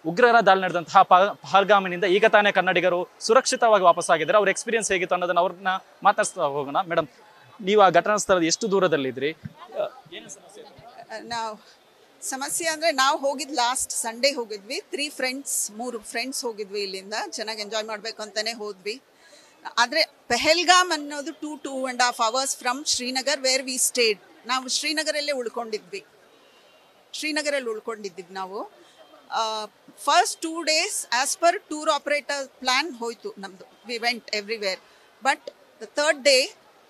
ಉಗ್ರರ ದಾಳಿ ನಡೆದಂತಹ ಪಹಲ್ಗಾಮಿನಿಂದ ಈಗ ತಾನೇ ಕನ್ನಡಿಗರು ಸುರಕ್ಷಿತವಾಗಿ ವಾಪಸ್ಸಾಗಿದ್ದಾರೆ. ಅವ್ರ ಎಕ್ಸ್ಪೀರಿಯನ್ಸ್ ಹೇಗಿತ್ತು ಅನ್ನೋದನ್ನ ಅವ್ರನ್ನ ಮಾತಾಡ್ಸ್ತಾ ಹೋಗೋಣ. ಮೇಡಮ್, ನೀವು ಆ ಘಟನಾ ಸ್ಥಳದ ಎಷ್ಟು ದೂರದಲ್ಲಿದ್ರಿ? ನಾವು ಸಮಸ್ಯೆ ಅಂದರೆ ನಾವು ಹೋಗಿದ್ದು ಲಾಸ್ಟ್ ಸಂಡೇ ಹೋಗಿದ್ವಿ. 3 ಫ್ರೆಂಡ್ಸ್ ಹೋಗಿದ್ವಿ. ಇಲ್ಲಿಂದ ಚೆನ್ನಾಗಿ ಎಂಜಾಯ್ ಮಾಡಬೇಕು ಅಂತಲೇ ಹೋದ್ವಿ. ಆದರೆ ಪೆಹಲ್ಗಾಮ್ ಅನ್ನೋದು 2.5 hours from Srinagar where we stayed. ನಾವು ಶ್ರೀನಗರಲ್ಲೇ ಉಳ್ಕೊಂಡಿದ್ವಿ ನಾವು. First 2 days as per tour operator plan ಹೋಯಿತು ನಮ್ಮದು. We went everywhere. But the 3rd day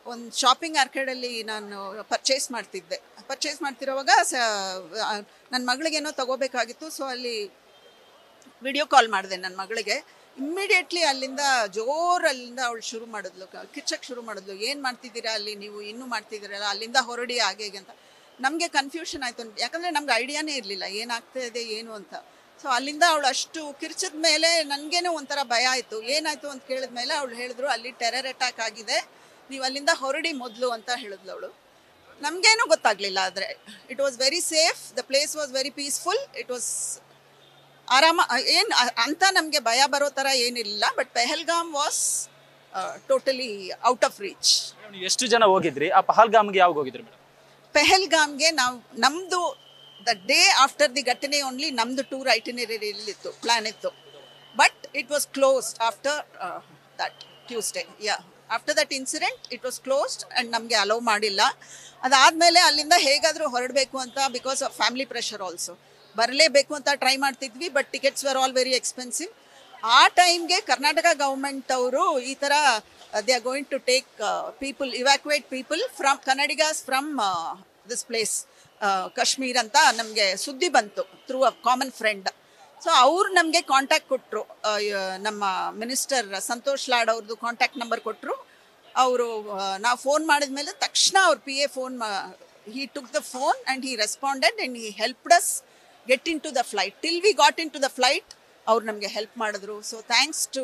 ಒಂದು ಶಾಪಿಂಗ್ ಆರ್ಕೇಡಲ್ಲಿ ನಾನು ಪರ್ಚೇಸ್ ಮಾಡ್ತಿರೋವಾಗ ನನ್ನ ಮಗಳಿಗೇನೋ ತಗೋಬೇಕಾಗಿತ್ತು. ಸೊ ಅಲ್ಲಿ ವಿಡಿಯೋ ಕಾಲ್ ಮಾಡಿದೆ ನನ್ನ ಮಗಳಿಗೆ. ಇಮ್ಮಿಡಿಯೇಟ್ಲಿ ಅಲ್ಲಿಂದ ಅವಳು ಕಿಚ್ಚಕ್ಕೆ ಶುರು ಮಾಡಿದ್ಲು. ಏನು ಮಾಡ್ತಿದ್ದೀರಾ ಅಲ್ಲಿ, ನೀವು ಇನ್ನೂ ಮಾಡ್ತಿದ್ದೀರಲ್ಲ, ಅಲ್ಲಿಂದ ಹೊರಡಿ ಹಾಗೆ ಅಂತ. ನಮಗೆ ಕನ್ಫ್ಯೂಷನ್ ಆಯಿತು, ಯಾಕಂದರೆ ನಮ್ಗೆ ಐಡಿಯಾನೇ ಇರಲಿಲ್ಲ ಏನಾಗ್ತಾ ಇದೆ ಏನು ಅಂತ. ಸೊ ಅಲ್ಲಿಂದ ಅವಳು ಅಷ್ಟು ಕಿರ್ಚಿದ ಮೇಲೆ ನನಗೇನೋ ಒಂಥರ ಭಯ ಆಯಿತು. ಏನಾಯಿತು ಅಂತ ಕೇಳಿದ ಮೇಲೆ ಅವಳು ಹೇಳಿದ್ರು, ಅಲ್ಲಿ ಟೆರರ್ ಅಟ್ಯಾಕ್ ಆಗಿದೆ, ನೀವು ಅಲ್ಲಿಂದ ಹೊರಡಿ ಮೊದಲು ಅಂತ ಹೇಳಿದ್ಲು ಅವಳು. ನಮಗೇನೂ ಗೊತ್ತಾಗಲಿಲ್ಲ. ಆದರೆ it was very safe, the place was very peaceful, it was ಆರಾಮ. ಏನು ಅಂತ ನಮಗೆ ಭಯ ಬರೋ ಥರ ಏನಿಲ್ಲ. But Pahalgam was totally out of reach. ಎಷ್ಟು ಜನ ಹೋಗಿದ್ರಿ? ಆ ಪಹಲ್ಗಾಮ್ಗೆ ಯಾವಾಗ ಹೋಗಿದ್ರಿ ಮೇಡಮ್? ಪೆಹಲ್ಗಾಮ್ಗೆ ನಮ್ಮದು ದ ಡೇ ಆಫ್ಟರ್ ದಿ ಘಟನೆ ಓನ್ಲಿ ನಮ್ಮದು ಟೂರ್ ಐಟಿನರಿ ಪ್ಲಾನ್ ಇತ್ತು. But it was closed after that Tuesday. After that incident it was closed and ನಮಗೆ ಅಲೋ ಮಾಡಿಲ್ಲ. ಅದಾದಮೇಲೆ ಅಲ್ಲಿಂದ ಹೇಗಾದರೂ ಹೊರಡಬೇಕು ಅಂತ, because of family pressure also, ಬರಲೇಬೇಕು ಅಂತ ಟ್ರೈ ಮಾಡ್ತಿದ್ವಿ. But tickets were all very expensive. ಆ ಟೈಮ್ಗೆ ಕರ್ನಾಟಕ ಗೌರ್ಮೆಂಟ್ ಅವರು ಈ ಥರ they are going to take evacuate people from Kannadigas from this place Kashmir ಅಂತ ನಮಗೆ ಸುದ್ದಿ ಬಂತು through a common friend. So ಅವ್ರು ನಮಗೆ ಕಾಂಟ್ಯಾಕ್ಟ್ ಕೊಟ್ಟರು. ನಮ್ಮ ಮಿನಿಸ್ಟರ್ ಸಂತೋಷ್ ಲಾಡ್ ಅವ್ರದ್ದು ಕಾಂಟ್ಯಾಕ್ಟ್ ನಂಬರ್ ಕೊಟ್ಟರು. ಅವರು ನಾವು ಫೋನ್ ಮಾಡಿದ ಮೇಲೆ ತಕ್ಷಣ ಅವ್ರ PA phone, he took the phone and he responded and he helped us get into the flight. Till we got into the flight, ಅವ್ರು ನಮಗೆ ಹೆಲ್ಪ್ ಮಾಡಿದ್ರು. So thanks to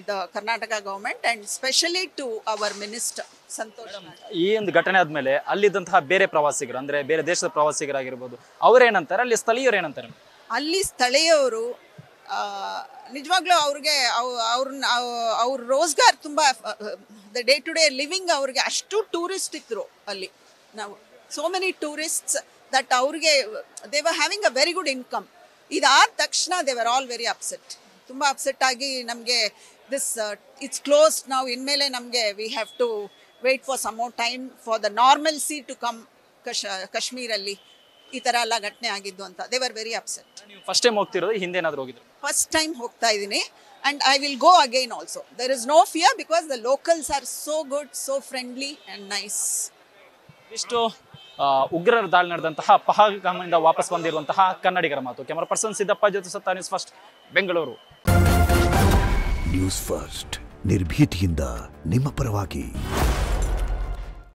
the Karnataka government and especially to our minister Santosh. ಈ ಒಂದು ಘಟನೆ ಆದ್ಮೇಲೆ ಅಲ್ಲಿದ್ದಂತಹ ಬೇರೆ ಪ್ರವಾಸಿಗರು, ಅಂದ್ರೆ ಬೇರೆ ದೇಶದ ಪ್ರವಾಸಿಗರಾಗಿರ್ಬೋದು, ಅವ್ರೇನಂತಾರೆ, ಅಲ್ಲಿ ಸ್ಥಳೀಯರು ಏನಂತಾರೆ? ಅಲ್ಲಿ ಸ್ಥಳೀಯರು ನಿಜವಾಗ್ಲೂ ಅವ್ರಿಗೆ ಅವ್ರ ರೋಜ್ಗಾರ್ ತುಂಬ, the day to day living ಅವ್ರಿಗೆ ಅಷ್ಟು ಟೂರಿಸ್ಟ್ ಇದ್ರು ಅಲ್ಲಿ. ನಾವು ಸೋ ಮೆನಿ ಟೂರಿಸ್ಟ್ಸ್ ದಟ್ ಅವ್ರಿಗೆ they were having a very good income. ಇದಾದ ತಕ್ಷಣ they were all very upset. ತುಂಬ ಅಪ್ಸೆಟ್ ಆಗಿ ನಮಗೆ ಇಟ್ಸ್ ಕ್ಲೋಸ್ಡ್ ನಾವು, ಇನ್ಮೇಲೆ ನಮಗೆ we have to wait for some more time for the normalcy to come ಕಾಶ್ಮೀರಲ್ಲಿ. ಈ ಥರ ಎಲ್ಲ ಘಟನೆ ಆಗಿದ್ದು ಅಂತ ದೇ ವರ್ ವೆರಿ ಅಪ್ಸೆಟ್. ನೀವು ಫಸ್ಟ್ ಟೈಮ್ ಹೋಗ್ತಿರೋದು, ಹಿಂದೆ ಏನಾದರೂ ಹೋಗಿದ್ರು? ಫಸ್ಟ್ ಟೈಮ್ ಹೋಗ್ತಾ ಇದ್ದೀನಿ and I will go again also. There is no fear because the locals are so good, so friendly and nice. ಇಷ್ಟು ಉಗ್ರರ ದಾಳಿ ನಡೆದಂತಹ ಪಹಲ್ಗಾಮ್ನಿಂದ ವಾಪಸ್ ಬಂದಿರುವಂತಹ ಕನ್ನಡಿಗರ ಮಾತು. ಕ್ಯಾಮರಾ ಪರ್ಸನ್ ಸಿದ್ದಪ್ಪ ಜೊತೆ ಸತ್ತ, news first Bengaluru. News first ನಿರ್ಭೀತಿಯಿಂದ ನಿಮ್ಮ ಪರವಾಗಿ.